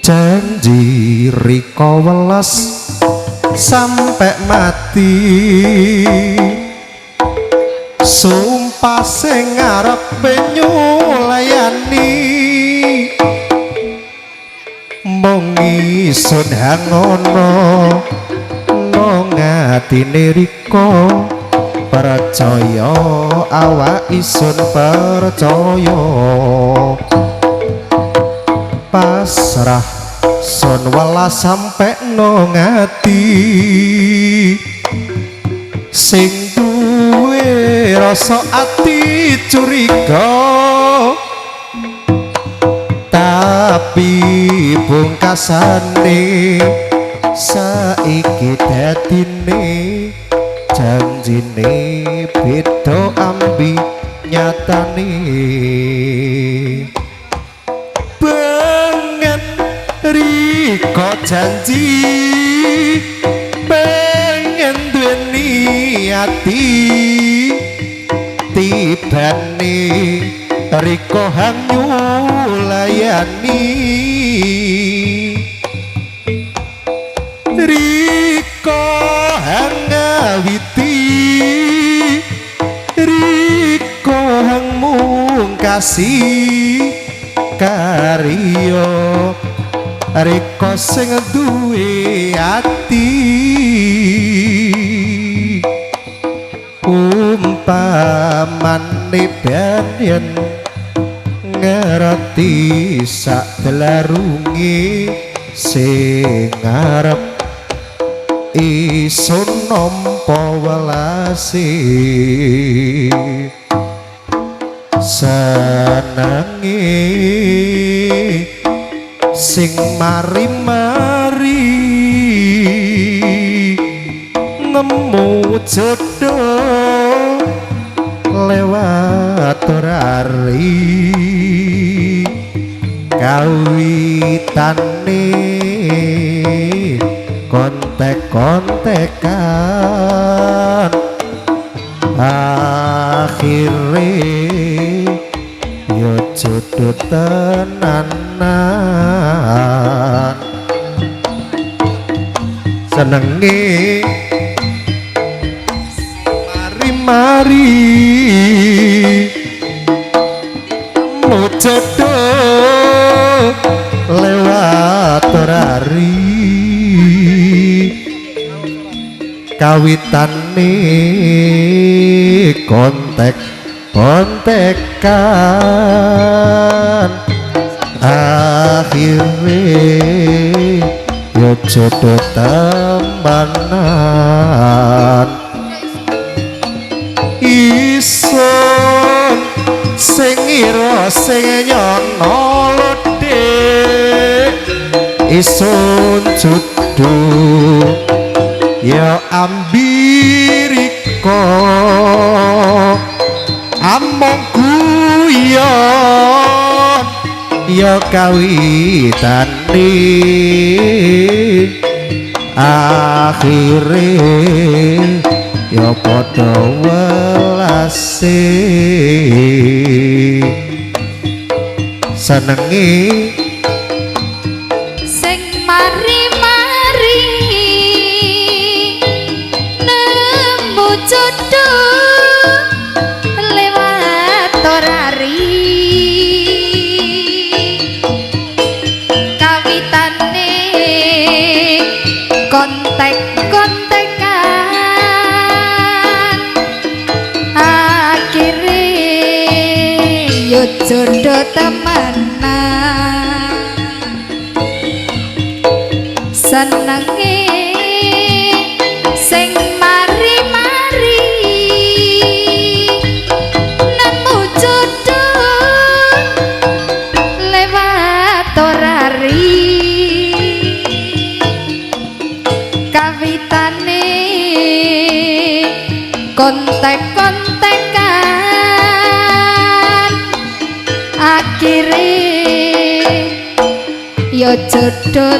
janji riko welas sampai mati sumpah sing ngarepe nyulayani mung isun hangono nang atine riko percaya awak isun percaya pasrah sun welas sampe nang ati sing duwe rasa ati curiga tapi pungkasane saiki dadine janjine beda ambi nyatane pengen riko janji pengen duweni ati tibane riko hang nyulayani riko hang ngawiti riko hang mungkasi karyo riko sing duwe ati umpamane ben ngerti sak delarunge sing ngarep isun nampa welase senenge sing mari-mari nemu jodoh lewat rari kawitane kontek-kontekan akhire yo jodoh tenanan senenge mari-mari mau jodoh lewat rari kawitane kontek-kontekan akhire yo jodoh temenan isun sing ira sing nyono lodhe isun jodoh ya ambiriko among guyon ya kawitane akhire ya padha welase senenge sing mari-mari nemu jodoh lewat rari kawitane kontek-kontekan akhire yo jodoh temenan senenge sing mari-mari nemu jodoh lewat rari kawitane kontek-kontekan akhire yo jodoh